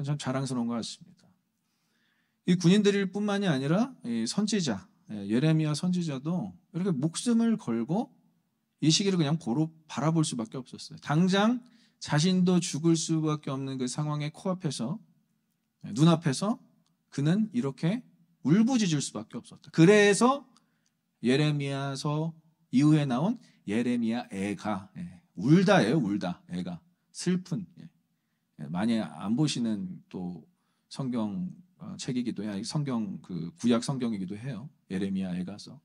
참 자랑스러운 것 같습니다. 이 군인들일 뿐만이 아니라 이 선지자, 예레미야 선지자도 이렇게 목숨을 걸고 이 시기를 그냥 바라볼 수밖에 없었어요. 당장 자신도 죽을 수밖에 없는 그 상황의 코앞에서, 눈앞에서 그는 이렇게 울부짖을 수밖에 없었다. 그래서 예레미야서 이후에 나온 예레미야 애가, 울다예요. 울다. 애가 슬픈. 많이 안 보시는 또 성경 책이기도 해요. 성경 그 구약 성경이기도 해요. 예레미야 애가서.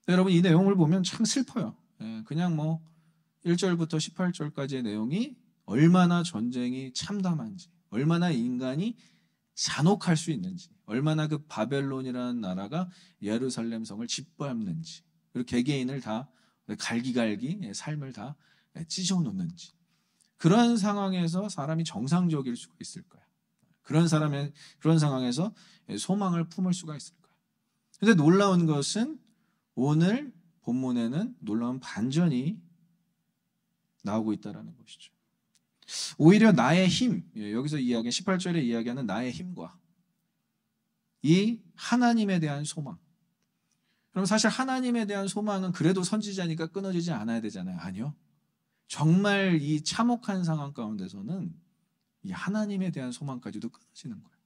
여러분 이 내용을 보면 참 슬퍼요. 그냥 뭐 1절부터 18절까지의 내용이 얼마나 전쟁이 참담한지, 얼마나 인간이 잔혹할 수 있는지, 얼마나 그 바벨론이라는 나라가 예루살렘 성을 짓밟는지, 그리고 개개인을 다 갈기갈기 삶을 다 찢어 놓는지, 그런 상황에서 사람이 정상적일 수가 있을까요? 그런 상황에서 소망을 품을 수가 있을까요? 그런데 놀라운 것은 오늘 본문에는 놀라운 반전이 나오고 있다는 것이죠. 오히려 나의 힘, 여기서 18절에 이야기하는 나의 힘과 이 하나님에 대한 소망. 그럼 사실 하나님에 대한 소망은 그래도 선지자니까 끊어지지 않아야 되잖아요. 아니요. 정말 이 참혹한 상황 가운데서는 이 하나님에 대한 소망까지도 끊어지는 거예요.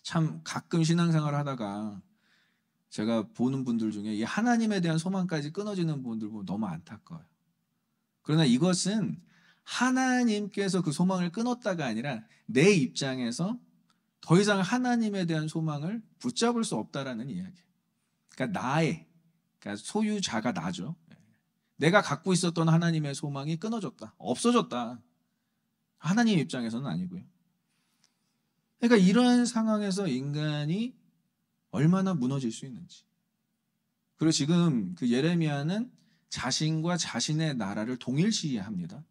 참 가끔 신앙생활을 하다가 제가 보는 분들 중에 이 하나님에 대한 소망까지 끊어지는 분들 보면 너무 안타까워요. 그러나 이것은 하나님께서 그 소망을 끊었다가 아니라 내 입장에서 더 이상 하나님에 대한 소망을 붙잡을 수 없다라는 이야기예요. 그러니까 소유자가 나죠. 내가 갖고 있었던 하나님의 소망이 끊어졌다. 없어졌다. 하나님 입장에서는 아니고요. 그러니까 이런 상황에서 인간이 얼마나 무너질 수 있는지. 그리고 지금 그 예레미야는 자신과 자신의 나라를 동일시합니다.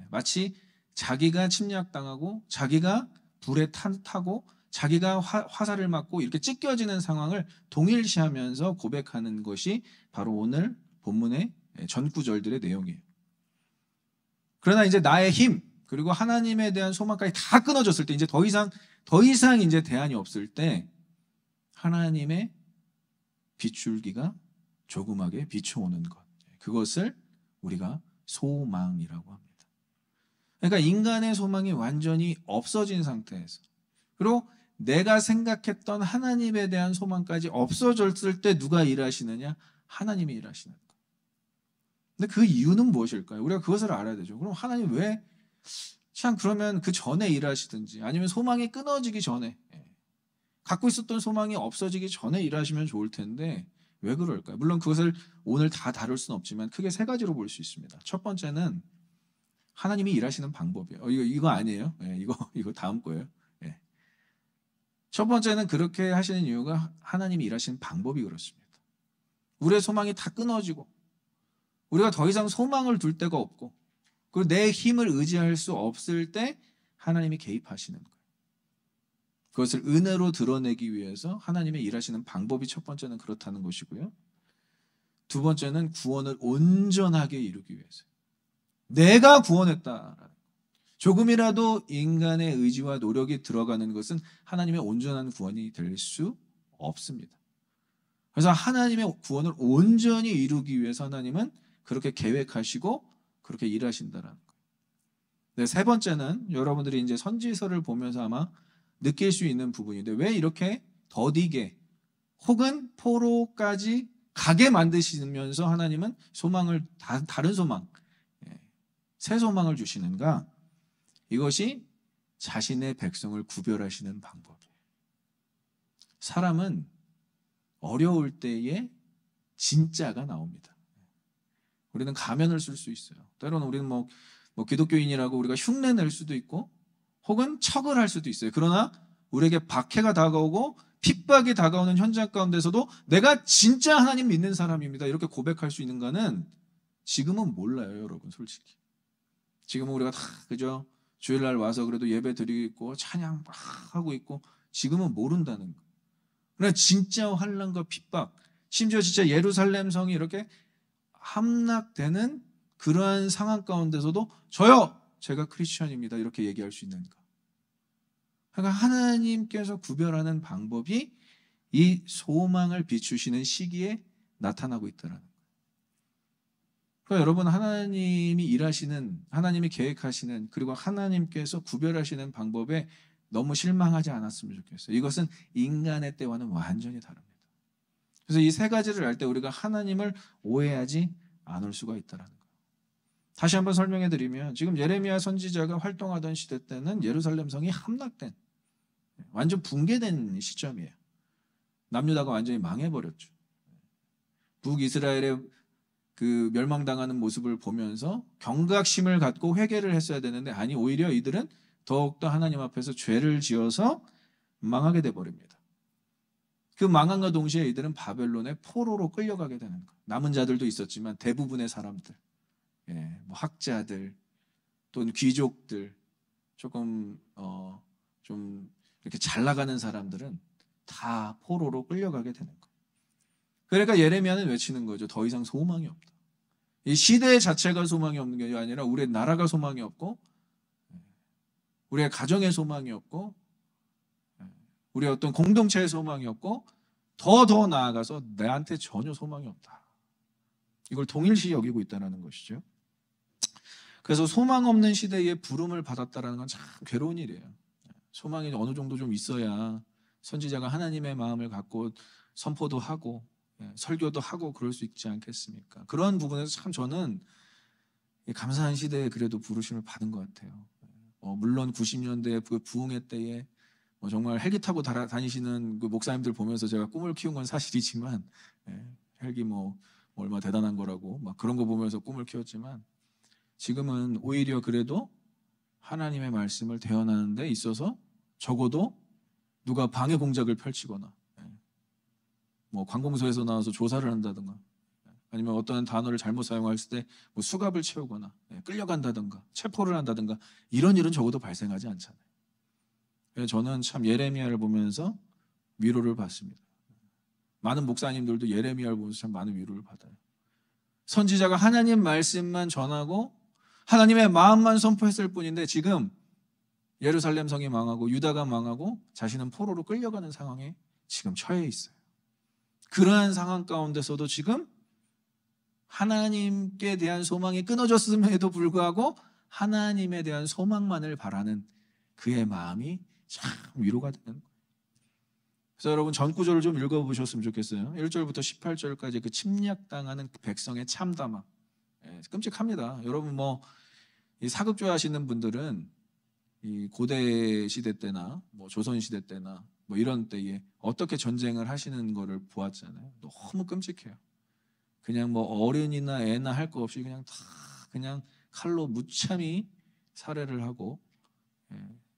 마치 자기가 침략당하고 자기가 불에 타고 자기가 화살을 맞고 이렇게 찢겨지는 상황을 동일시하면서 고백하는 것이 바로 오늘 본문의 전구절들의 내용이에요. 그러나 이제 나의 힘 그리고 하나님에 대한 소망까지 다 끊어졌을 때 이제 더 이상 이제 대안이 없을 때 하나님의 빛줄기가 조그맣게 비춰오는 것, 그것을 우리가 소망이라고 합니다. 그러니까 인간의 소망이 완전히 없어진 상태에서, 그리고 내가 생각했던 하나님에 대한 소망까지 없어졌을 때 누가 일하시느냐? 하나님이 일하시는 것. 근데 그 이유는 무엇일까요? 우리가 그것을 알아야 되죠. 그럼 하나님 왜 참 그러면 그 전에 일하시든지 아니면 소망이 끊어지기 전에, 갖고 있었던 소망이 없어지기 전에 일하시면 좋을 텐데 왜 그럴까요? 물론 그것을 오늘 다 다룰 수는 없지만 크게 세 가지로 볼 수 있습니다. 첫 번째는 하나님이 일하시는 방법이에요. 이거 아니에요. 이거 다음 거예요. 첫 번째는 그렇게 하시는 이유가 하나님이 일하시는 방법이 그렇습니다. 우리의 소망이 다 끊어지고 우리가 더 이상 소망을 둘 데가 없고 그리고 내 힘을 의지할 수 없을 때 하나님이 개입하시는 거예요. 그것을 은혜로 드러내기 위해서 하나님의 일하시는 방법이 첫 번째는 그렇다는 것이고요. 두 번째는 구원을 온전하게 이루기 위해서. 내가 구원했다. 조금이라도 인간의 의지와 노력이 들어가는 것은 하나님의 온전한 구원이 될 수 없습니다. 그래서 하나님의 구원을 온전히 이루기 위해서 하나님은 그렇게 계획하시고 그렇게 일하신다라는 거예요. 네, 세 번째는 여러분들이 이제 선지서를 보면서 아마 느낄 수 있는 부분인데 왜 이렇게 더디게 혹은 포로까지 가게 만드시면서 하나님은 소망을 다른 소망, 새 소망을 주시는가? 이것이 자신의 백성을 구별하시는 방법이에요. 사람은 어려울 때에 진짜가 나옵니다. 우리는 가면을 쓸 수 있어요. 때로는 우리는 뭐 기독교인이라고 우리가 흉내 낼 수도 있고 혹은 척을 할 수도 있어요. 그러나 우리에게 박해가 다가오고 핍박이 다가오는 현장 가운데서도 내가 진짜 하나님 믿는 사람입니다. 이렇게 고백할 수 있는가는 지금은 몰라요, 여러분. 솔직히. 지금은 우리가 다 그죠? 주일날 와서 그래도 예배 드리고 있고 찬양 막 하고 있고 지금은 모른다는 거. 그러나 진짜 환난과 핍박, 심지어 진짜 예루살렘 성이 이렇게 함락되는 그러한 상황 가운데서도 저요! 제가 크리스천입니다 이렇게 얘기할 수 있는가? 그러니까 하나님께서 구별하는 방법이 이 소망을 비추시는 시기에 나타나고 있다는 거예요. 그러니까 여러분, 하나님이 일하시는, 하나님이 계획하시는, 그리고 하나님께서 구별하시는 방법에 너무 실망하지 않았으면 좋겠어요. 이것은 인간의 때와는 완전히 다릅니다. 그래서 이 세 가지를 알 때 우리가 하나님을 오해하지 않을 수가 있다는 거예요. 다시 한번 설명해 드리면, 지금 예레미야 선지자가 활동하던 시대 때는 예루살렘 성이 함락된, 완전 붕괴된 시점이에요. 남유다가 완전히 망해버렸죠. 북이스라엘의 그 멸망당하는 모습을 보면서 경각심을 갖고 회개를 했어야 되는데, 아니 오히려 이들은 더욱더 하나님 앞에서 죄를 지어서 망하게 돼버립니다. 그 망함과 동시에 이들은 바벨론의 포로로 끌려가게 되는 거예요. 남은 자들도 있었지만 대부분의 사람들, 뭐 학자들 또는 귀족들, 조금 좀 이렇게 잘 나가는 사람들은 다 포로로 끌려가게 되는 거예요. 그러니까 예레미야는 외치는 거죠. 더 이상 소망이 없다. 이 시대 자체가 소망이 없는 게 아니라 우리의 나라가 소망이 없고, 우리의 가정의 소망이 없고, 우리의 어떤 공동체의 소망이 없고, 더 나아가서 내한테 전혀 소망이 없다. 이걸 동일시 여기고 있다는 것이죠. 그래서 소망 없는 시대에 부름을 받았다는 건 참 괴로운 일이에요. 소망이 어느 정도 좀 있어야 선지자가 하나님의 마음을 갖고 선포도 하고 설교도 하고 그럴 수 있지 않겠습니까? 그런 부분에서 참 저는 감사한 시대에 그래도 부르심을 받은 것 같아요. 물론 90년대 부흥회 때에 정말 헬기 타고 다니시는 그 목사님들 보면서 제가 꿈을 키운 건 사실이지만, 헬기 얼마 대단한 거라고 막 그런 거 보면서 꿈을 키웠지만, 지금은 오히려 그래도 하나님의 말씀을 대언하는 데 있어서 적어도 누가 방해 공작을 펼치거나 관공서에서 나와서 조사를 한다든가, 아니면 어떤 단어를 잘못 사용했을 때 수갑을 채우거나 끌려간다든가 체포를 한다든가, 이런 일은 적어도 발생하지 않잖아요. 그래서 저는 참 예레미야를 보면서 위로를 받습니다. 많은 목사님들도 예레미야를 보면서 참 많은 위로를 받아요. 선지자가 하나님 말씀만 전하고 하나님의 마음만 선포했을 뿐인데, 지금 예루살렘 성이 망하고 유다가 망하고 자신은 포로로 끌려가는 상황에 지금 처해 있어요. 그러한 상황 가운데서도 지금 하나님께 대한 소망이 끊어졌음에도 불구하고 하나님에 대한 소망만을 바라는 그의 마음이 참 위로가 되는 거예요. 그래서 여러분, 전 구절을 좀 읽어보셨으면 좋겠어요. 1절부터 18절까지 그 침략당하는 백성의 참담함, 끔찍합니다. 여러분, 이 사극 좋아하시는 분들은 이 고대 시대 때나 조선 시대 때나 이런 때에 어떻게 전쟁을 하시는 거를 보았잖아요. 너무 끔찍해요. 그냥 어른이나 애나 할 거 없이 그냥 다 그냥 칼로 무참히 살해를 하고,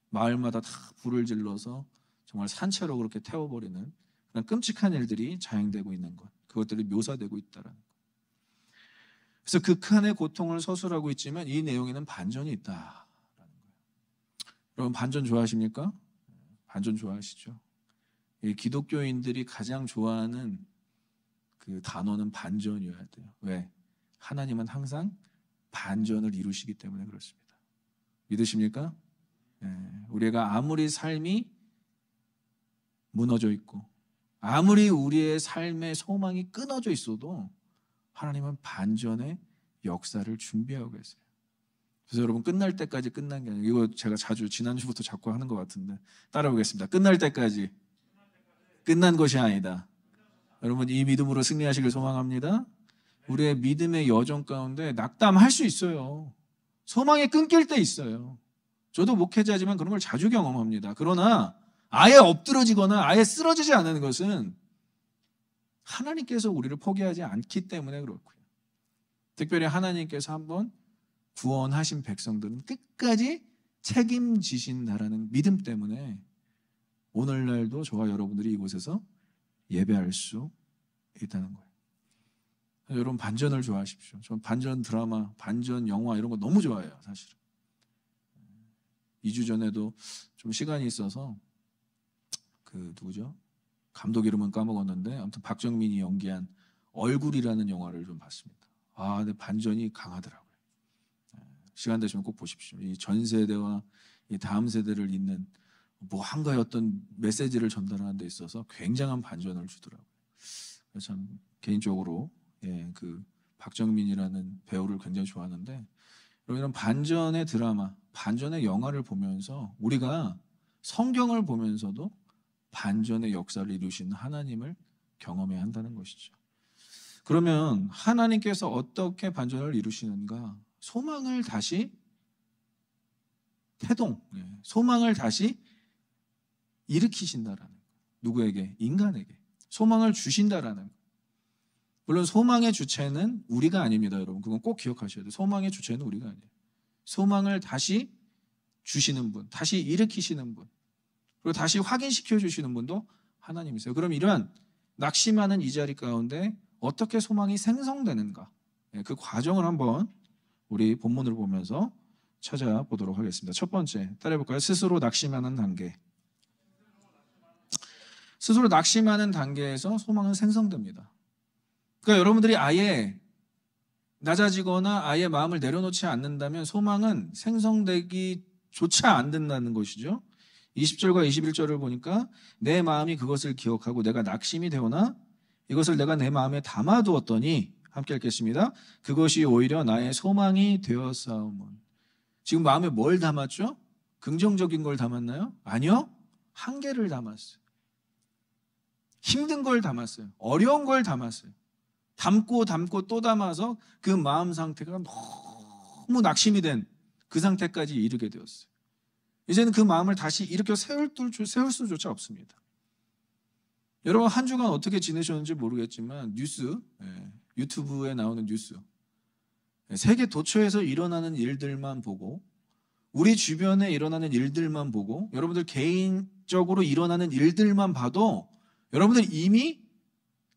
마을마다 다 불을 질러서 정말 산채로 그렇게 태워버리는 그런 끔찍한 일들이 자행되고 있는 것, 그것들이 묘사되고 있다는 것. 그래서 극한의 고통을 서술하고 있지만 이 내용에는 반전이 있다라는 거예요. 여러분, 반전 좋아하십니까? 반전 좋아하시죠? 이 기독교인들이 가장 좋아하는 그 단어는 반전이어야 돼요. 왜? 하나님은 항상 반전을 이루시기 때문에 그렇습니다. 믿으십니까? 우리가 아무리 삶이 무너져 있고 아무리 우리의 삶의 소망이 끊어져 있어도 하나님은 반전의 역사를 준비하고 계세요. 그래서 여러분, 끝날 때까지 끝난 게 아니에요. 이거 제가 지난주부터 자꾸 하는 것 같은데 따라오겠습니다. 끝날 때까지 끝난 것이 아니다. 여러분, 이 믿음으로 승리하시길 소망합니다. 우리의 믿음의 여정 가운데 낙담할 수 있어요. 소망이 끊길 때 있어요. 저도 목회자지만 그런 걸 자주 경험합니다. 그러나 아예 엎드러지거나 아예 쓰러지지 않는 것은 하나님께서 우리를 포기하지 않기 때문에 그렇고요. 특별히 하나님께서 한번 구원하신 백성들은 끝까지 책임지신다라는 믿음 때문에 오늘날도 저와 여러분들이 이곳에서 예배할 수 있다는 거예요. 여러분, 반전을 좋아하십시오. 저는 반전 드라마, 반전 영화 이런 거 너무 좋아해요, 사실은. 2주 전에도 좀 시간이 있어서 누구죠? 감독 이름은 까먹었는데 아무튼 박정민이 연기한 얼굴이라는 영화를 좀 봤습니다. 근데 반전이 강하더라고요. 시간 되시면 꼭 보십시오. 이 전 세대와 이 다음 세대를 잇는 뭐 한가지 어떤 메시지를 전달하는 데 있어서 굉장한 반전을 주더라고요. 그래서 참 개인적으로 그 박정민이라는 배우를 굉장히 좋아하는데, 이런 반전의 드라마, 반전의 영화를 보면서 우리가 성경을 보면서도 반전의 역사를 이루시는 하나님을 경험해야 한다는 것이죠. 그러면 하나님께서 어떻게 반전을 이루시는가? 소망을 다시 소망을 다시 일으키신다라는 거예요. 누구에게? 인간에게. 소망을 주신다라는 거예요. 물론 소망의 주체는 우리가 아닙니다, 여러분. 그건 꼭 기억하셔야 돼요. 소망의 주체는 우리가 아니에요. 소망을 다시 주시는 분, 다시 일으키시는 분, 그리고 다시 확인시켜 주시는 분도 하나님이세요. 그럼 이러한 낙심하는 이 자리 가운데 어떻게 소망이 생성되는가? 그 과정을 한번 우리 본문을 보면서 찾아보도록 하겠습니다. 첫 번째, 따라해볼까요? 스스로 낙심하는 단계. 스스로 낙심하는 단계에서 소망은 생성됩니다. 그러니까 여러분들이 아예 낮아지거나 아예 마음을 내려놓지 않는다면 소망은 생성되기조차 안 된다는 것이죠. 20절과 21절을 보니까 내 마음이 그것을 기억하고 내가 낙심이 되오나 이것을 내가 내 마음에 담아두었더니, 함께 읽겠습니다. 그것이 오히려 나의 소망이 되었사오면. 지금 마음에 뭘 담았죠? 긍정적인 걸 담았나요? 아니요. 한계를 담았어요. 힘든 걸 담았어요. 어려운 걸 담았어요. 담고 또 담아서 그 마음 상태가 너무 낙심이 된 그 상태까지 이르게 되었어요. 이제는 그 마음을 다시 일으켜 세울 수조차 없습니다. 여러분 한 주간 어떻게 지내셨는지 모르겠지만 유튜브에 나오는 뉴스, 세계 도처에서 일어나는 일들만 보고, 우리 주변에 일어나는 일들만 보고, 여러분들 개인적으로 일어나는 일들만 봐도 여러분들 이미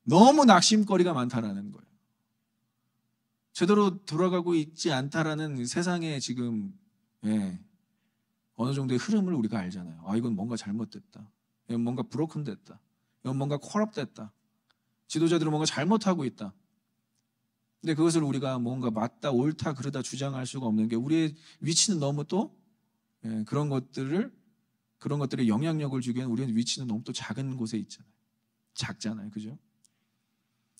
너무 낙심거리가 많다라는 거예요. 제대로 돌아가고 있지 않다라는 세상에 지금 어느 정도의 흐름을 우리가 알잖아요. 아, 이건 뭔가 잘못됐다. 이건 뭔가 브로큰됐다. 이건 뭔가 콜업됐다. 지도자들은 뭔가 잘못하고 있다. 근데 그것을 우리가 뭔가 맞다, 옳다, 그러다 주장할 수가 없는 게, 우리의 위치는 너무 또 그런 것들의 영향력을 주기에는 우리의 위치는 너무 또 작은 곳에 있잖아요. 작잖아요. 그죠?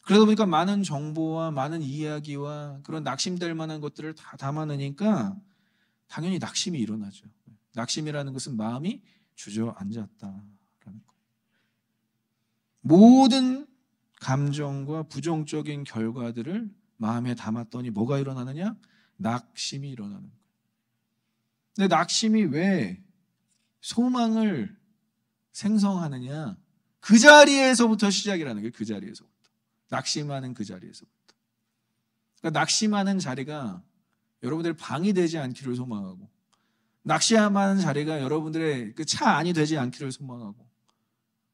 그러다 보니까 많은 정보와 많은 이야기와 그런 낙심될 만한 것들을 다 담아내니까 당연히 낙심이 일어나죠. 낙심이라는 것은 마음이 주저앉았다라는 거. 모든 감정과 부정적인 결과들을 마음에 담았더니 뭐가 일어나느냐? 낙심이 일어나는 거예요. 근데 낙심이 왜 소망을 생성하느냐? 그 자리에서부터 시작이라는 거예요. 그 자리에서부터. 낙심하는 그 자리에서부터. 그러니까 낙심하는 자리가 여러분들의 방이 되지 않기를 소망하고, 낙심하는 자리가 여러분들의 그 차 안이 되지 않기를 소망하고,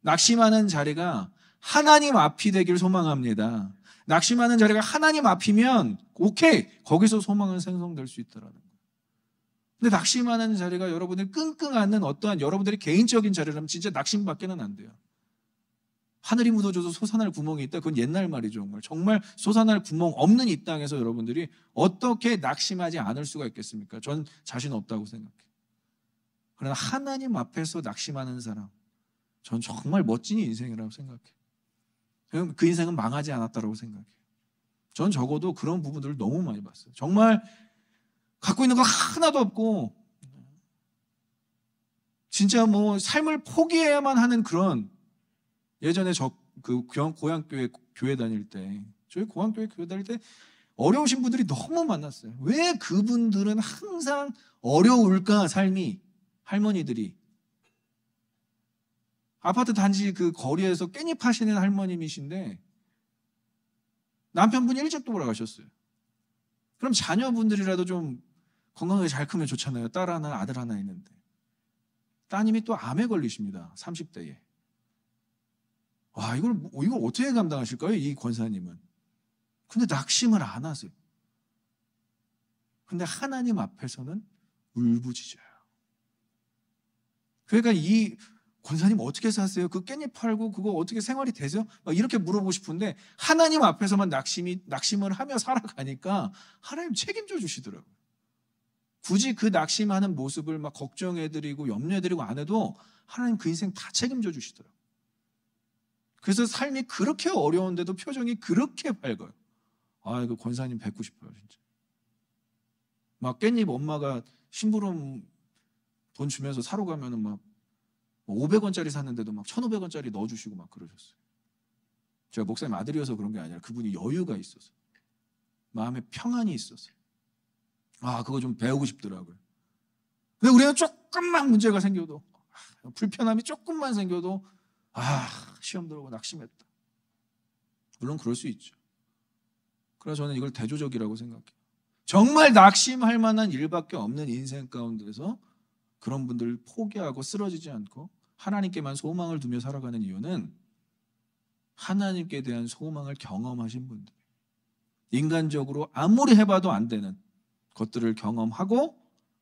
낙심하는 자리가 하나님 앞이 되기를 소망합니다. 낙심하는 자리가 하나님 앞이면 오케이, 거기서 소망은 생성될 수 있다라는 거예요. 근데 낙심하는 자리가 여러분들 끙끙 앓는 어떠한 여러분들의 개인적인 자리라면 진짜 낙심밖에는 안 돼요. 하늘이 묻어줘도 솟아날 구멍이 있다. 그건 옛날 말이죠. 정말 솟아날 구멍 없는 이 땅에서 여러분들이 어떻게 낙심하지 않을 수가 있겠습니까? 전 자신 없다고 생각해요. 그러나 하나님 앞에서 낙심하는 사람, 전 정말 멋진 인생이라고 생각해요. 그 인생은 망하지 않았다고 생각해요. 전 적어도 그런 부분들을 너무 많이 봤어요. 정말 갖고 있는 거 하나도 없고 진짜 뭐 삶을 포기해야만 하는 그런, 예전에 그 고향교회 다닐 때, 저희 고향교회 교회 다닐 때 어려우신 분들이 너무 많았어요. 왜 그분들은 항상 어려울까? 삶이, 할머니들이 아파트 단지 그 거리에서 깻잎 파시는 할머님이신데 남편분이 일찍 돌아가셨어요. 그럼 자녀분들이라도 좀 건강하게 잘 크면 좋잖아요. 딸 하나, 아들 하나 있는데 따님이 또 암에 걸리십니다. 30대에. 와, 이걸 어떻게 감당하실까요? 이 권사님은. 근데 낙심을 안 하세요. 근데 하나님 앞에서는 울부짖어요. 그러니까 이 권사님 어떻게 사세요? 그 깻잎 팔고 그거 어떻게 생활이 되세요? 막 이렇게 물어보고 싶은데 하나님 앞에서만 낙심을 하며 살아가니까 하나님 책임져 주시더라고요. 굳이 그 낙심하는 모습을 막 걱정해드리고 염려해드리고 안 해도 하나님 그 인생 다 책임져 주시더라고요. 그래서 삶이 그렇게 어려운데도 표정이 그렇게 밝아요. 아, 이거 권사님 뵙고 싶어요, 진짜. 막 깻잎 엄마가 심부름 돈 주면서 사러 가면은 막 500원짜리 샀는데도 막 1,500원짜리 넣어주시고 막 그러셨어요. 제가 목사님 아들이어서 그런 게 아니라 그분이 여유가 있어서, 마음에 평안이 있어서, 아, 그거 좀 배우고 싶더라고요. 근데 우리는 조금만 문제가 생겨도, 불편함이 조금만 생겨도, 아, 시험 들어오고 낙심했다. 물론 그럴 수 있죠. 그래서 저는 이걸 대조적이라고 생각해요. 정말 낙심할 만한 일밖에 없는 인생 가운데서 그런 분들을 포기하고 쓰러지지 않고 하나님께만 소망을 두며 살아가는 이유는 하나님께 대한 소망을 경험하신 분들, 인간적으로 아무리 해봐도 안 되는 것들을 경험하고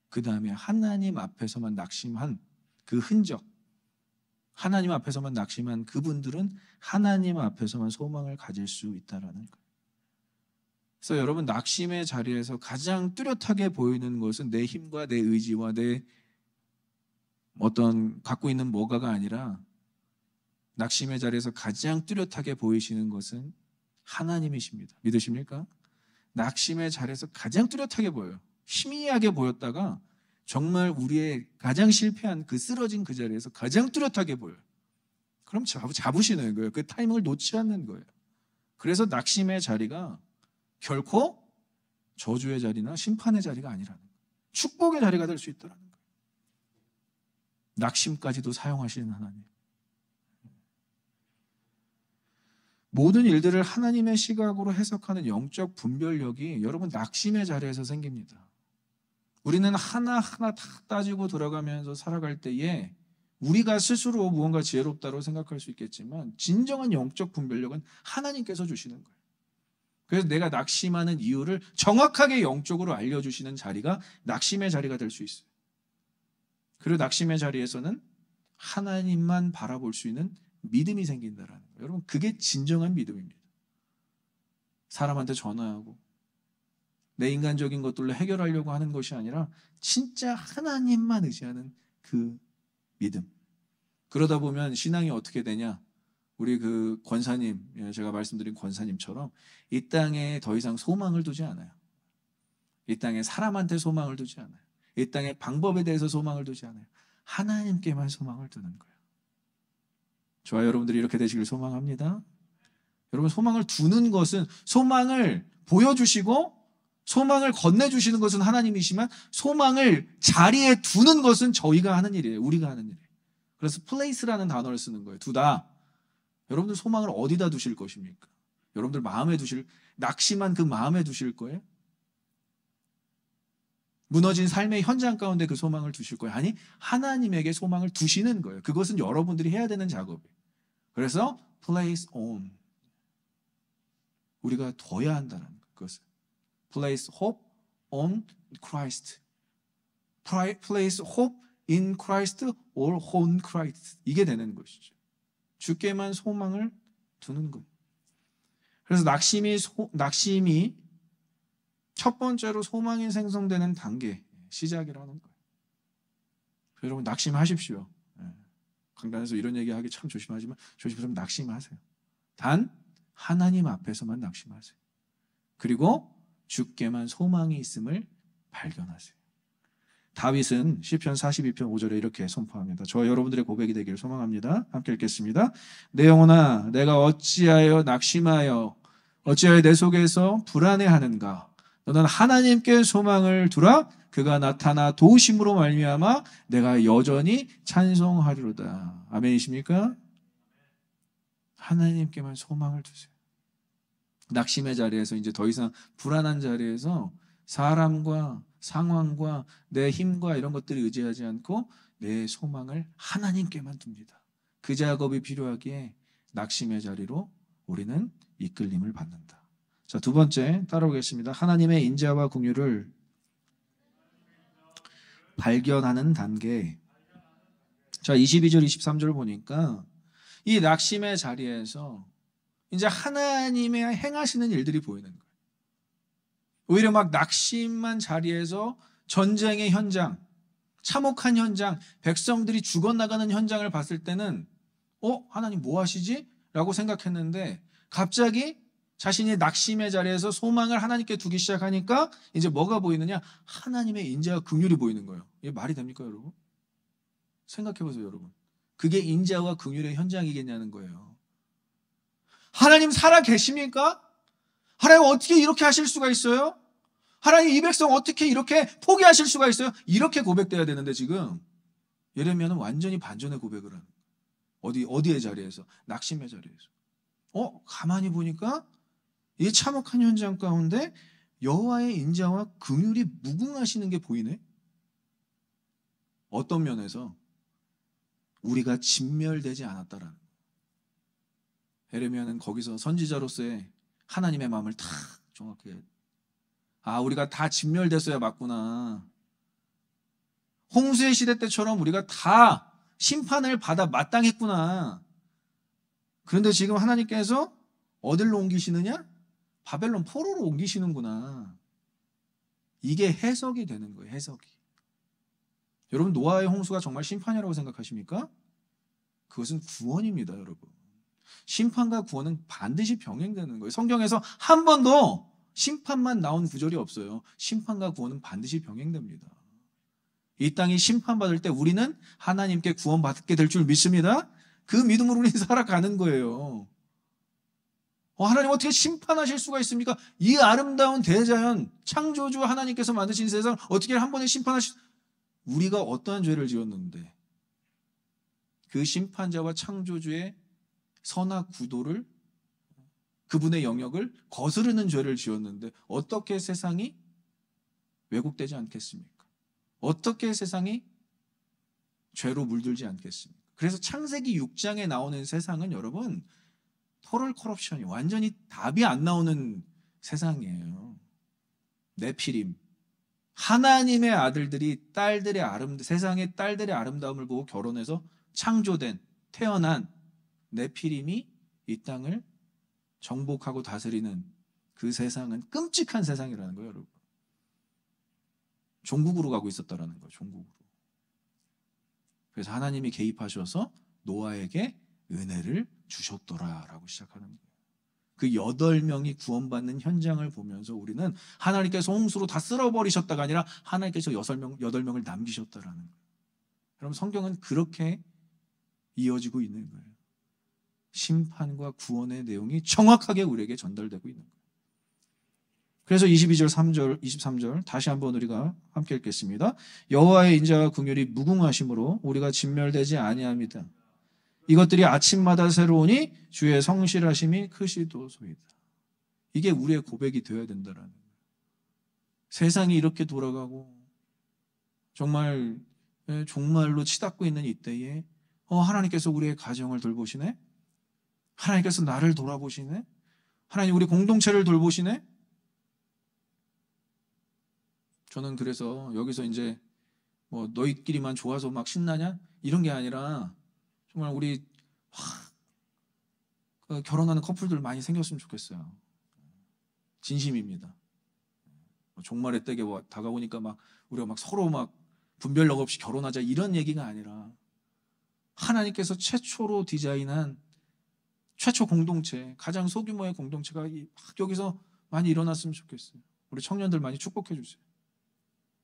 그 다음에 하나님 앞에서만 낙심한 그 흔적, 하나님 앞에서만 낙심한 그분들은 하나님 앞에서만 소망을 가질 수 있다라는 거예요. 그래서 여러분, 낙심의 자리에서 가장 뚜렷하게 보이는 것은 내 힘과 내 의지와 내 어떤 갖고 있는 뭐가가 아니라, 낙심의 자리에서 가장 뚜렷하게 보이시는 것은 하나님이십니다. 믿으십니까? 낙심의 자리에서 가장 뚜렷하게 보여요. 희미하게 보였다가 정말 우리의 가장 실패한 그 쓰러진 그 자리에서 가장 뚜렷하게 보여요. 그럼 잡으시는 거예요. 그 타이밍을 놓지 않는 거예요. 그래서 낙심의 자리가 결코 저주의 자리나 심판의 자리가 아니라는 거예요. 축복의 자리가 될 수 있다는 거예요. 낙심까지도 사용하시는 하나님. 모든 일들을 하나님의 시각으로 해석하는 영적 분별력이 여러분 낙심의 자리에서 생깁니다. 우리는 하나하나 다 따지고 들어가면서 살아갈 때에 우리가 스스로 무언가 지혜롭다고 생각할 수 있겠지만 진정한 영적 분별력은 하나님께서 주시는 거예요. 그래서 내가 낙심하는 이유를 정확하게 영적으로 알려주시는 자리가 낙심의 자리가 될 수 있어요. 그리고 낙심의 자리에서는 하나님만 바라볼 수 있는 믿음이 생긴다라는 거예요. 여러분, 그게 진정한 믿음입니다. 사람한테 전화하고 내 인간적인 것들로 해결하려고 하는 것이 아니라 진짜 하나님만 의지하는 그 믿음. 그러다 보면 신앙이 어떻게 되냐? 우리 그 권사님, 제가 말씀드린 권사님처럼 이 땅에 더 이상 소망을 두지 않아요. 이 땅에 사람한테 소망을 두지 않아요. 이 땅의 방법에 대해서 소망을 두지 않아요. 하나님께만 소망을 두는 거예요. 저와 여러분들이 이렇게 되시길 소망합니다. 여러분, 소망을 두는 것은, 소망을 보여주시고 소망을 건네주시는 것은 하나님이시지만 소망을 자리에 두는 것은 저희가 하는 일이에요. 우리가 하는 일이에요. 그래서 place라는 단어를 쓰는 거예요. 두다. 여러분들 소망을 어디다 두실 것입니까? 여러분들 마음에 두실, 낙심한 그 마음에 두실 거예요? 무너진 삶의 현장 가운데 그 소망을 두실 거예요? 아니, 하나님에게 소망을 두시는 거예요. 그것은 여러분들이 해야 되는 작업이에요. 그래서 place on, 우리가 둬야 한다는 그것을. place hope on Christ. place hope in Christ or on Christ. 이게 되는 것이죠. 주께만 소망을 두는 것. 그래서 낙심이 첫 번째로 소망이 생성되는 단계, 시작이라는 거예요. 여러분, 낙심하십시오. 강단에서 이런 얘기하기 참 조심하지만 조심하면 낙심하세요. 단 하나님 앞에서만 낙심하세요. 그리고 주께만 소망이 있음을 발견하세요. 다윗은 시편 42편 5절에 이렇게 선포합니다. 저와 여러분들의 고백이 되기를 소망합니다. 함께 읽겠습니다. 내 영혼아, 내가 어찌하여 낙심하여 어찌하여 내 속에서 불안해하는가? 너는 하나님께 소망을 두라. 그가 나타나 도우심으로 말미암아 내가 여전히 찬송하리로다. 아멘이십니까? 하나님께만 소망을 두세요. 낙심의 자리에서, 이제 더 이상 불안한 자리에서 사람과 상황과 내 힘과 이런 것들을 의지하지 않고 내 소망을 하나님께만 둡니다. 그 작업이 필요하기에 낙심의 자리로 우리는 이끌림을 받는다. 자, 두 번째 따라오겠습니다. 하나님의 인자와 긍휼을 발견하는 단계. 자, 22절 23절 보니까 이 낙심의 자리에서 이제 하나님의 행하시는 일들이 보이는 거예요. 오히려 막 낙심한 자리에서 전쟁의 현장, 참혹한 현장, 백성들이 죽어나가는 현장을 봤을 때는 하나님 뭐 하시지? 라고 생각했는데 갑자기 자신이 낙심의 자리에서 소망을 하나님께 두기 시작하니까 이제 뭐가 보이느냐? 하나님의 인자와 긍휼이 보이는 거예요. 이게 말이 됩니까, 여러분? 생각해 보세요, 여러분. 그게 인자와 긍휼의 현장이겠냐는 거예요. 하나님 살아 계십니까? 하나님 어떻게 이렇게 하실 수가 있어요? 하나님 이 백성 어떻게 이렇게 포기하실 수가 있어요? 이렇게 고백돼야 되는데 지금 예레미야는 완전히 반전의 고백을 하는 거예요. 어디의 자리에서? 낙심의 자리에서. 가만히 보니까 이 참혹한 현장 가운데 여호와의 인자와 긍휼이 무궁하시는 게 보이네. 어떤 면에서? 우리가 진멸되지 않았다라는 거예요. 예레미야는 거기서 선지자로서의 하나님의 마음을 탁 정확하게 우리가 다 진멸됐어야 맞구나. 홍수의 시대 때처럼 우리가 다 심판을 받아 마땅했구나. 그런데 지금 하나님께서 어디로 옮기시느냐? 바벨론 포로로 옮기시는구나. 이게 해석이 되는 거예요. 해석이. 여러분 노아의 홍수가 정말 심판이라고 생각하십니까? 그것은 구원입니다, 여러분. 심판과 구원은 반드시 병행되는 거예요. 성경에서 한 번도 심판만 나온 구절이 없어요. 심판과 구원은 반드시 병행됩니다. 이 땅이 심판받을 때 우리는 하나님께 구원받게 될 줄 믿습니다. 그 믿음으로 우리는 살아가는 거예요. 하나님 어떻게 심판하실 수가 있습니까? 이 아름다운 대자연, 창조주 하나님께서 만드신 세상을 어떻게 한 번에 우리가 어떠한 죄를 지었는데 그 심판자와 창조주의 선악 구도를 그분의 영역을 거스르는 죄를 지었는데 어떻게 세상이 왜곡되지 않겠습니까? 어떻게 세상이 죄로 물들지 않겠습니까? 그래서 창세기 6장에 나오는 세상은 여러분 토럴 커럽션이 완전히 답이 안 나오는 세상이에요. 네피림. 하나님의 아들들이 세상의 딸들의 아름다움을 보고 결혼해서 태어난 네피림이 이 땅을 정복하고 다스리는 그 세상은 끔찍한 세상이라는 거예요, 여러분. 종국으로 가고 있었다라는 거예요, 종국으로. 그래서 하나님이 개입하셔서 노아에게 은혜를 주셨더라라고 시작하는 거예요. 그 8명이 구원받는 현장을 보면서 우리는 하나님께서 홍수로 다 쓸어버리셨다가 아니라 하나님께서 8명을 남기셨다라는 거예요. 여러분 성경은 그렇게 이어지고 있는 거예요. 심판과 구원의 내용이 정확하게 우리에게 전달되고 있는 거예요. 그래서 22절, 3절, 23절 다시 한번 우리가 함께 읽겠습니다. 여호와의 인자와 긍휼이 무궁하심으로 우리가 진멸되지 아니합니다. 이것들이 아침마다 새로우니 주의 성실하심이 크시도소이다. 이게 우리의 고백이 되어야 된다라는 거예요. 세상이 이렇게 돌아가고 정말로 치닫고 있는 이때에 하나님께서 우리의 가정을 돌보시네. 하나님께서 나를 돌아보시네. 하나님 우리 공동체를 돌보시네. 저는 그래서 여기서 이제 너희끼리만 좋아서 막 신나냐? 이런 게 아니라 정말 우리 결혼하는 커플들 많이 생겼으면 좋겠어요. 진심입니다. 종말의 때가 다가오니까 우리가 서로 분별력 없이 결혼하자 이런 얘기가 아니라 하나님께서 최초로 디자인한 최초 공동체, 가장 소규모의 공동체가 여기서 많이 일어났으면 좋겠어요. 우리 청년들 많이 축복해 주세요.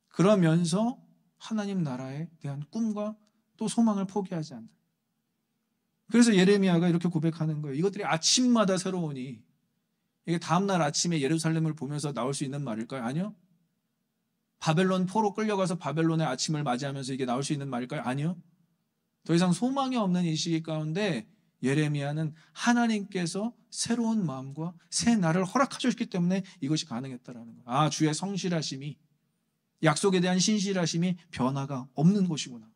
그러면서 하나님 나라에 대한 꿈과 또 소망을 포기하지 않는. 그래서 예레미야가 이렇게 고백하는 거예요. 이것들이 아침마다 새로우니. 이게 다음날 아침에 예루살렘을 보면서 나올 수 있는 말일까요? 아니요. 바벨론 포로 끌려가서 바벨론의 아침을 맞이하면서 이게 나올 수 있는 말일까요? 아니요. 더 이상 소망이 없는 이 시기 가운데 예레미야는 하나님께서 새로운 마음과 새 날을 허락하셨기 때문에 이것이 가능했다라는 거예요. 주의 성실하심이, 약속에 대한 신실하심이 변화가 없는 것이구나.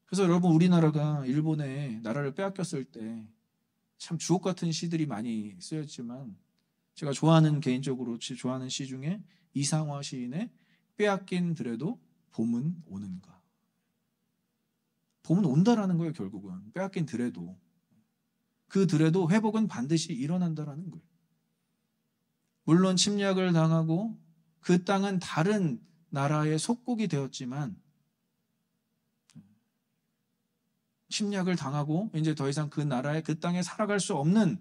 그래서 여러분 우리나라가 일본의 나라를 빼앗겼을 때 참 주옥 같은 시들이 많이 쓰였지만 제가 개인적으로 좋아하는 시 중에 이상화 시인의 빼앗긴 들에도 봄은 오는가. 봄은 온다라는 거예요. 결국은 빼앗긴 들에도 그 들에도 회복은 반드시 일어난다라는 거예요. 물론 침략을 당하고 그 땅은 다른 나라의 속국이 되었지만 침략을 당하고 이제 더 이상 그 나라에 그 땅에 살아갈 수 없는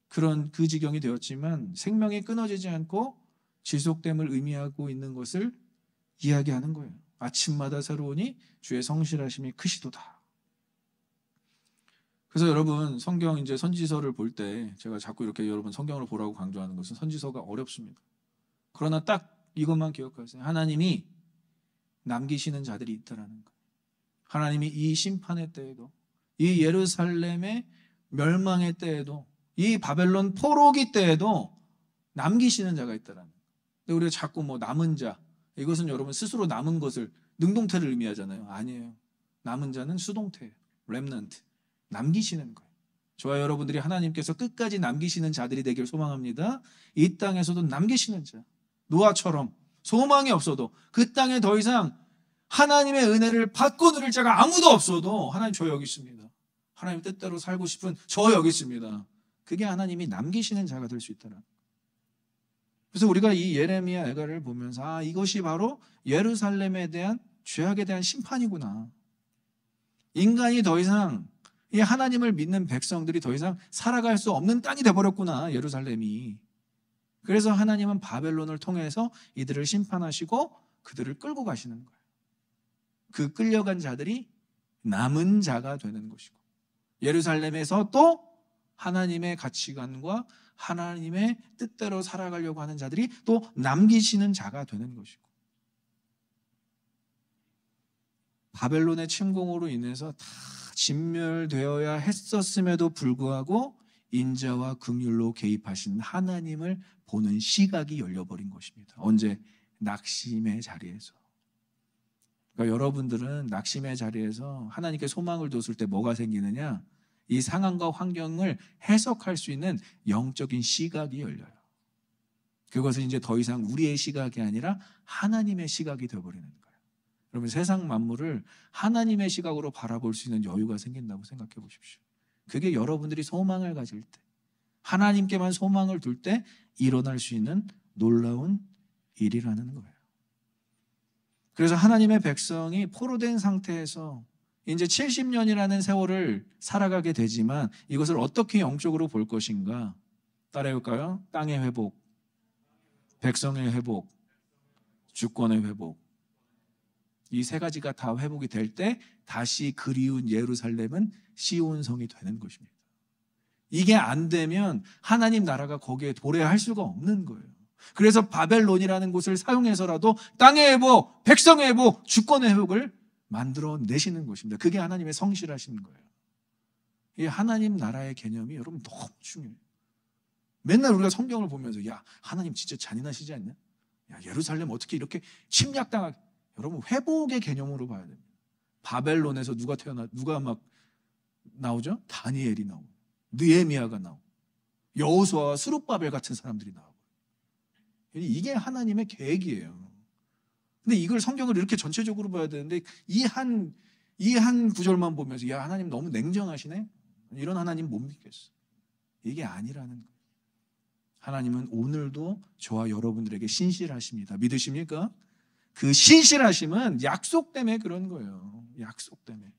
그런 그 지경이 되었지만 생명이 끊어지지 않고 지속됨을 의미하고 있는 것을 이야기하는 거예요. 아침마다 새로우니 주의 성실하심이 크시도다. 그래서 여러분 성경 이제 선지서를 볼 때 제가 자꾸 이렇게 여러분 성경을 보라고 강조하는 것은 선지서가 어렵습니다. 그러나 딱 이것만 기억하세요. 하나님이 남기시는 자들이 있다라는 거. 하나님이 이 심판의 때에도, 이 예루살렘의 멸망의 때에도, 이 바벨론 포로기 때에도 남기시는 자가 있다라는 거. 근데 우리가 자꾸 뭐 남은 자, 이것은 여러분 스스로 남은 것을 능동태를 의미하잖아요. 아니에요. 남은 자는 수동태예요. 렘넌트. 남기시는 거예요. 저와 여러분들이 하나님께서 끝까지 남기시는 자들이 되길 소망합니다. 이 땅에서도 남기시는 자. 노아처럼 소망이 없어도 그 땅에 더 이상 하나님의 은혜를 받고 누릴 자가 아무도 없어도 하나님 저 여기 있습니다. 하나님 뜻대로 살고 싶은 저 여기 있습니다. 그게 하나님이 남기시는 자가 될 수 있다는. 그래서 우리가 이 예레미야 애가를 보면서 이것이 바로 예루살렘에 대한 죄악에 대한 심판이구나. 인간이 더 이상 이 하나님을 믿는 백성들이 더 이상 살아갈 수 없는 땅이 돼버렸구나, 예루살렘이. 그래서 하나님은 바벨론을 통해서 이들을 심판하시고 그들을 끌고 가시는 거예요. 그 끌려간 자들이 남은 자가 되는 것이고, 예루살렘에서 또 하나님의 가치관과 하나님의 뜻대로 살아가려고 하는 자들이 또 남기시는 자가 되는 것이고, 바벨론의 침공으로 인해서 다 진멸되어야 했었음에도 불구하고 인자와 긍휼로 개입하신 하나님을 보는 시각이 열려버린 것입니다. 언제? 낙심의 자리에서. 그러니까 여러분들은 낙심의 자리에서 하나님께 소망을 뒀을 때 뭐가 생기느냐? 이 상황과 환경을 해석할 수 있는 영적인 시각이 열려요. 그것은 이제 더 이상 우리의 시각이 아니라 하나님의 시각이 되어버리는 거예요. 여러분, 세상 만물을 하나님의 시각으로 바라볼 수 있는 여유가 생긴다고 생각해 보십시오. 그게 여러분들이 소망을 가질 때, 하나님께만 소망을 둘 때 일어날 수 있는 놀라운 일이라는 거예요. 그래서 하나님의 백성이 포로된 상태에서 이제 70년이라는 세월을 살아가게 되지만 이것을 어떻게 영적으로 볼 것인가? 따라해볼까요? 땅의 회복, 백성의 회복, 주권의 회복. 이 세 가지가 다 회복이 될 때 다시 그리운 예루살렘은 시온성이 되는 것입니다. 이게 안 되면 하나님 나라가 거기에 도래할 수가 없는 거예요. 그래서 바벨론이라는 곳을 사용해서라도 땅의 회복, 백성의 회복, 주권의 회복을 만들어 내시는 것입니다. 그게 하나님의 성실하신 거예요. 이 하나님 나라의 개념이 여러분 너무 중요해요. 맨날 우리가 성경을 보면서 야, 하나님 진짜 잔인하시지 않냐? 야, 예루살렘 어떻게 이렇게 침략당하게. 여러분, 회복의 개념으로 봐야 됩니다. 바벨론에서 누가 막 나오죠? 다니엘이 나오고, 느헤미야가 나오고, 여호수아와 스룹바벨 같은 사람들이 나오고. 이게 하나님의 계획이에요. 근데 이걸 성경을 이렇게 전체적으로 봐야 되는데 이 한 구절만 보면서 야, 하나님 너무 냉정하시네? 이런 하나님 못 믿겠어. 이게 아니라는 거예요. 하나님은 오늘도 저와 여러분들에게 신실하십니다. 믿으십니까? 그 신실하심은 약속 때문에 그런 거예요. 약속 때문에.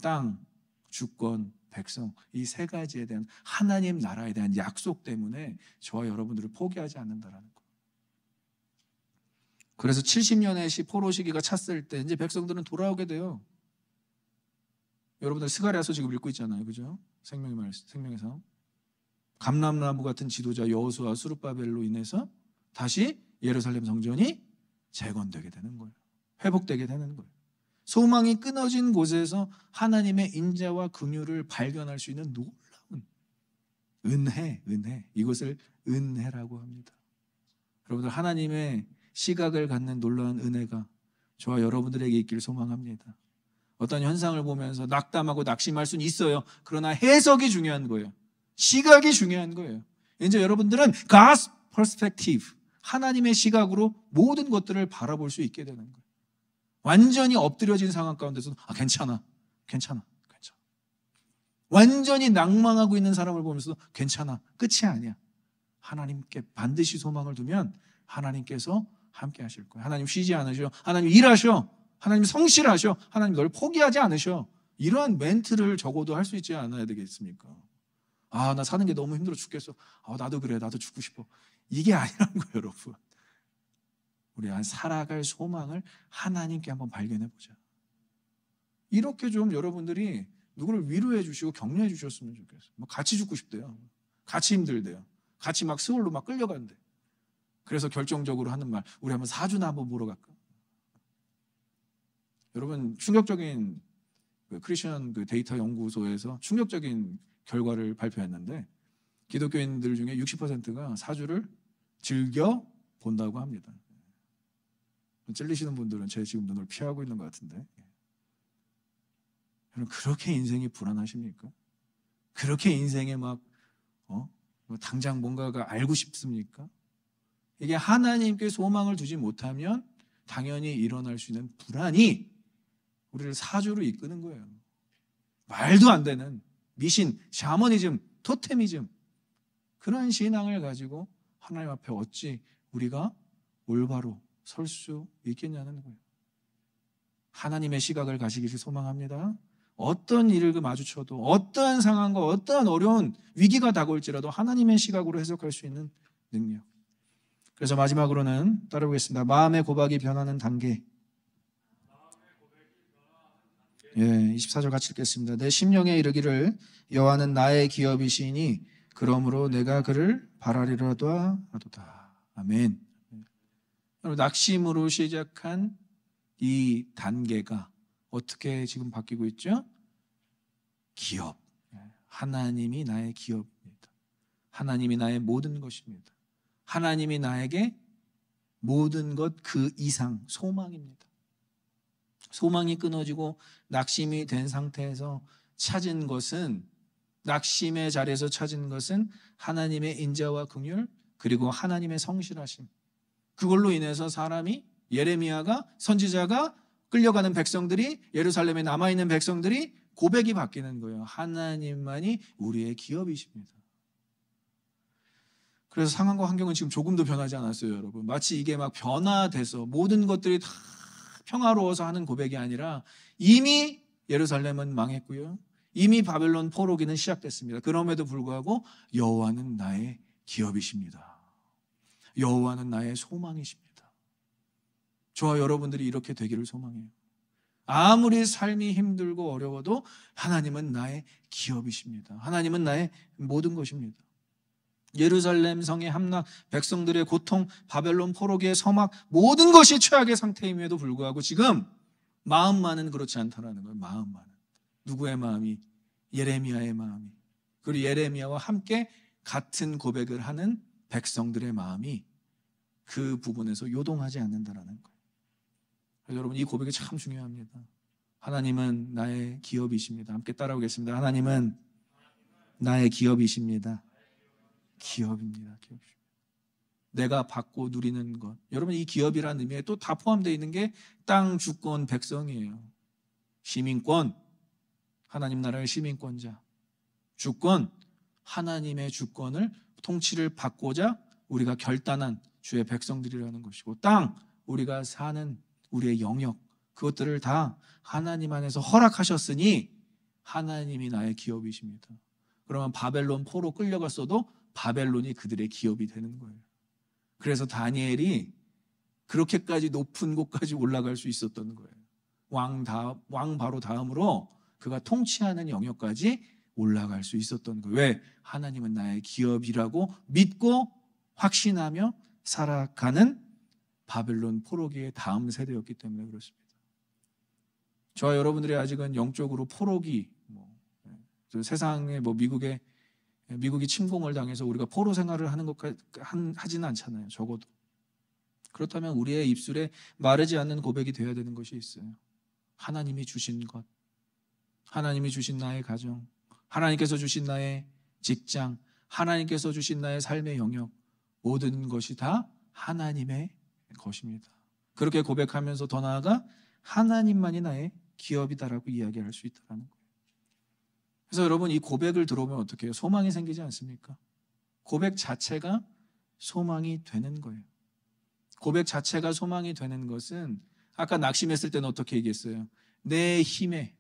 땅, 주권, 백성, 이 세 가지에 대한 하나님 나라에 대한 약속 때문에 저와 여러분들을 포기하지 않는다라는 거예요. 그래서 70년의 포로 시기가 찼을 때 이제 백성들은 돌아오게 돼요. 여러분들 스가랴서 지금 읽고 있잖아요. 그죠? 생명에서 감람나무 같은 지도자 여호수아 스룹바벨로 인해서 다시 예루살렘 성전이 재건되게 되는 거예요. 회복되게 되는 거예요. 소망이 끊어진 곳에서 하나님의 인자와 긍휼을 발견할 수 있는 놀라운 은혜. 이것을 은혜라고 합니다. 여러분들, 하나님의 시각을 갖는 놀라운 은혜가 저와 여러분들에게 있기를 소망합니다. 어떤 현상을 보면서 낙담하고 낙심할 수는 있어요. 그러나 해석이 중요한 거예요. 시각이 중요한 거예요. 이제 여러분들은 God's perspective, 하나님의 시각으로 모든 것들을 바라볼 수 있게 되는 거예요. 완전히 엎드려진 상황 가운데서도 괜찮아. 완전히 낭망하고 있는 사람을 보면서도 괜찮아. 끝이 아니야. 하나님께 반드시 소망을 두면 하나님께서 함께 하실 거예요. 하나님 쉬지 않으셔. 하나님 일하셔. 하나님 성실하셔. 하나님 널 포기하지 않으셔. 이러한 멘트를 적어도 할 수 있지 않아야 되겠습니까? 아, 나 사는 게 너무 힘들어 죽겠어. 아, 나도 그래. 나도 죽고 싶어. 이게 아니란 거예요, 여러분. 우리 살아갈 소망을 하나님께 한번 발견해 보자. 이렇게 좀 여러분들이 누구를 위로해 주시고 격려해 주셨으면 좋겠어요. 뭐 같이 죽고 싶대요. 같이 힘들대요. 같이 막 스월로 막 끌려간대. 그래서 결정적으로 하는 말, 우리 한번 사주나 한번 보러 갈까? 여러분, 충격적인 크리스천 데이터 연구소에서 충격적인 결과를 발표했는데 기독교인들 중에 60%가 사주를 즐겨 본다고 합니다. 찔리시는 분들은 제 지금 눈을 피하고 있는 것 같은데, 여러분 그렇게 인생이 불안하십니까? 그렇게 인생에 막 당장 뭔가가 알고 싶습니까? 이게 하나님께 소망을 두지 못하면 당연히 일어날 수 있는 불안이 우리를 사주로 이끄는 거예요. 말도 안 되는 미신, 샤머니즘, 토테미즘, 그런 신앙을 가지고 하나님 앞에 어찌 우리가 올바로 설 수 있겠냐는 거예요. 하나님의 시각을 가시기를 소망합니다. 어떤 일을 마주쳐도, 어떠한 상황과 어떠한 어려운 위기가 다가올지라도 하나님의 시각으로 해석할 수 있는 능력. 그래서 마지막으로는 따라오겠습니다. 마음의 고박이 변하는 단계. 24절 같이 읽겠습니다. 내 심령에 이르기를 여호와는 나의 기업이시니 그러므로 내가 그를 바라리라도 하도다. 아멘. 낙심으로 시작한 이 단계가 어떻게 지금 바뀌고 있죠? 기업. 하나님이 나의 기업입니다. 하나님이 나의 모든 것입니다. 하나님이 나에게 모든 것 그 이상 소망입니다. 소망이 끊어지고 낙심이 된 상태에서 찾은 것은, 낙심의 자리에서 찾은 것은 하나님의 인자와 긍휼, 그리고 하나님의 성실하심. 그걸로 인해서 사람이, 예레미야가, 선지자가, 끌려가는 백성들이, 예루살렘에 남아있는 백성들이 고백이 바뀌는 거예요. 하나님만이 우리의 기업이십니다. 그래서 상황과 환경은 지금 조금도 변하지 않았어요, 여러분. 마치 이게 막 변화돼서 모든 것들이 다 평화로워서 하는 고백이 아니라 이미 예루살렘은 망했고요. 이미 바벨론 포로기는 시작됐습니다. 그럼에도 불구하고 여호와는 나의 기업이십니다. 여호와는 나의 소망이십니다. 저와 여러분들이 이렇게 되기를 소망해요. 아무리 삶이 힘들고 어려워도 하나님은 나의 기업이십니다. 하나님은 나의 모든 것입니다. 예루살렘 성의 함락, 백성들의 고통, 바벨론 포로기의 서막, 모든 것이 최악의 상태임에도 불구하고 지금 마음만은 그렇지 않다라는 거예요. 마음만은. 누구의 마음이? 예레미야의 마음이. 그리고 예레미야와 함께 같은 고백을 하는 백성들의 마음이 그 부분에서 요동하지 않는다라는 거예요. 그래서 여러분, 이 고백이 참 중요합니다. 하나님은 나의 기업이십니다. 함께 따라오겠습니다. 하나님은 나의 기업이십니다. 기업입니다. 기업입니다. 내가 받고 누리는 것. 여러분, 이 기업이라는 의미에 또 다 포함되어 있는 게 땅, 주권, 백성이에요. 시민권, 하나님 나라의 시민권자. 주권, 하나님의 주권을, 통치를 받고자 우리가 결단한 주의 백성들이라는 것이고, 땅, 우리가 사는 우리의 영역, 그것들을 다 하나님 안에서 허락하셨으니 하나님이 나의 기업이십니다. 그러면 바벨론 포로 끌려갔어도 바벨론이 그들의 기업이 되는 거예요. 그래서 다니엘이 그렇게까지 높은 곳까지 올라갈 수 있었던 거예요. 왕 바로 다음으로 그가 통치하는 영역까지 올라갈 수 있었던 거예요. 왜? 하나님은 나의 기업이라고 믿고 확신하며 살아가는 바벨론 포로기의 다음 세대였기 때문에 그렇습니다. 저와 여러분들이 아직은 영적으로 포로기, 세상에 미국이 침공을 당해서 우리가 포로 생활을 하는 것까지 하지는 않잖아요. 적어도. 그렇다면 우리의 입술에 마르지 않는 고백이 되어야 되는 것이 있어요. 하나님이 주신 것, 하나님이 주신 나의 가정, 하나님께서 주신 나의 직장, 하나님께서 주신 나의 삶의 영역, 모든 것이 다 하나님의 것입니다. 그렇게 고백하면서 더 나아가 하나님만이 나의 기업이다라고 이야기할 수 있다는 거예요. 그래서 여러분, 이 고백을 들어오면 어떻게 해요? 소망이 생기지 않습니까? 고백 자체가 소망이 되는 거예요. 고백 자체가 소망이 되는 것은 아까 낙심했을 때는 어떻게 얘기했어요? 내 힘에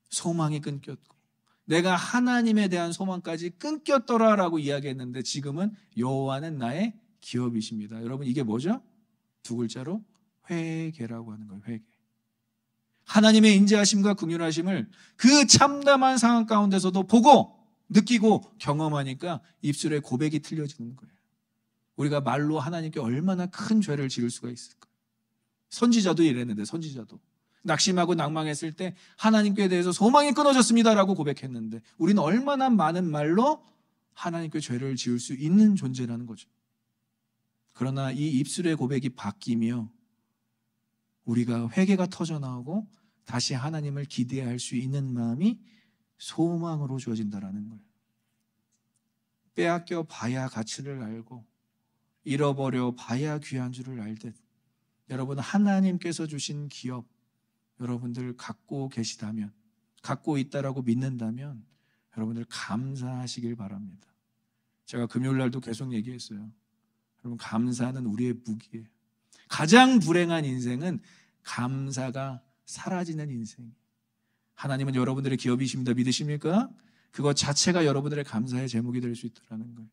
소망이 끊겼고 내가 하나님에 대한 소망까지 끊겼더라라고 이야기했는데 지금은 여호와는 나의 기업이십니다. 여러분 이게 뭐죠? 두 글자로 회개라고 하는 거예요. 회개. 하나님의 인자하심과 긍휼하심을 그 참담한 상황 가운데서도 보고 느끼고 경험하니까 입술의 고백이 틀려지는 거예요. 우리가 말로 하나님께 얼마나 큰 죄를 지을 수가 있을까? 선지자도 이랬는데 선지자도 낙심하고 낭망했을 때 하나님께 대해서 소망이 끊어졌습니다라고 고백했는데 우리는 얼마나 많은 말로 하나님께 죄를 지을 수 있는 존재라는 거죠. 그러나 이 입술의 고백이 바뀌며 우리가 회개가 터져나오고 다시 하나님을 기대할 수 있는 마음이 소망으로 주어진다는 거예요. 빼앗겨 봐야 가치를 알고 잃어버려 봐야 귀한 줄을 알듯 여러분 하나님께서 주신 기업 여러분들 갖고 계시다면 갖고 있다라고 믿는다면 여러분들 감사하시길 바랍니다. 제가 금요일 날도 계속 얘기했어요. 여러분 감사는 우리의 무기예요. 가장 불행한 인생은 감사가 사라지는 인생. 하나님은 여러분들의 기업이십니다. 믿으십니까? 그것 자체가 여러분들의 감사의 제목이 될 수 있다는 거예요.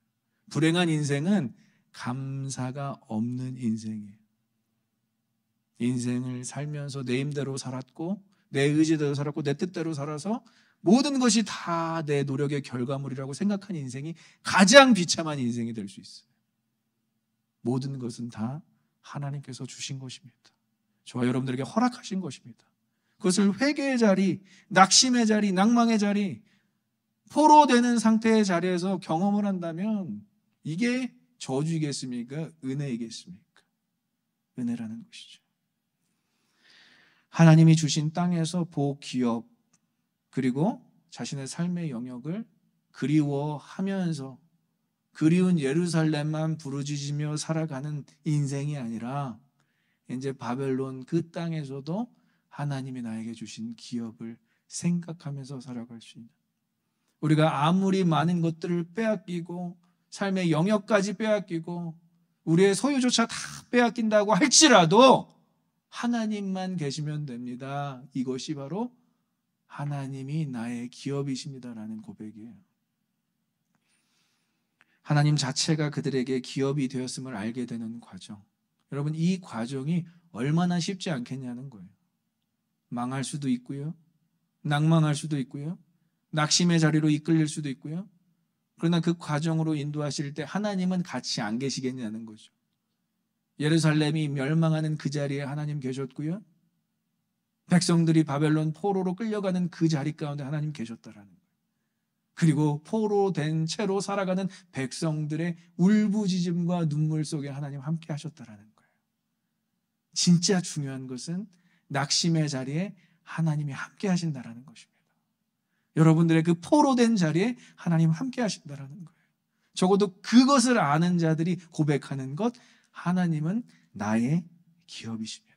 불행한 인생은 감사가 없는 인생이에요. 인생을 살면서 내 힘대로 살았고 내 의지대로 살았고 내 뜻대로 살아서 모든 것이 다 내 노력의 결과물이라고 생각한 인생이 가장 비참한 인생이 될 수 있어요. 모든 것은 다 하나님께서 주신 것입니다. 저와 여러분들에게 허락하신 것입니다. 그것을 회개의 자리, 낙심의 자리, 낭망의 자리, 포로되는 상태의 자리에서 경험을 한다면 이게 저주이겠습니까? 은혜이겠습니까? 은혜라는 것이죠. 하나님이 주신 땅에서 복, 기업, 그리고 자신의 삶의 영역을 그리워하면서 그리운 예루살렘만 부르짖으며 살아가는 인생이 아니라 이제 바벨론 그 땅에서도 하나님이 나에게 주신 기업을 생각하면서 살아갈 수 있는, 우리가 아무리 많은 것들을 빼앗기고 삶의 영역까지 빼앗기고 우리의 소유조차 다 빼앗긴다고 할지라도 하나님만 계시면 됩니다. 이것이 바로 하나님이 나의 기업이십니다라는 고백이에요. 하나님 자체가 그들에게 기업이 되었음을 알게 되는 과정. 여러분 이 과정이 얼마나 쉽지 않겠냐는 거예요. 망할 수도 있고요. 낭망할 수도 있고요. 낙심의 자리로 이끌릴 수도 있고요. 그러나 그 과정으로 인도하실 때 하나님은 같이 안 계시겠냐는 거죠. 예루살렘이 멸망하는 그 자리에 하나님 계셨고요. 백성들이 바벨론 포로로 끌려가는 그 자리 가운데 하나님 계셨다라는 거예요. 그리고 포로된 채로 살아가는 백성들의 울부짖음과 눈물 속에 하나님 함께 하셨다라는 거예요. 진짜 중요한 것은 낙심의 자리에 하나님이 함께 하신다라는 것입니다. 여러분들의 그 포로된 자리에 하나님 함께 하신다라는 거예요. 적어도 그것을 아는 자들이 고백하는 것, 하나님은 나의 기업이십니다.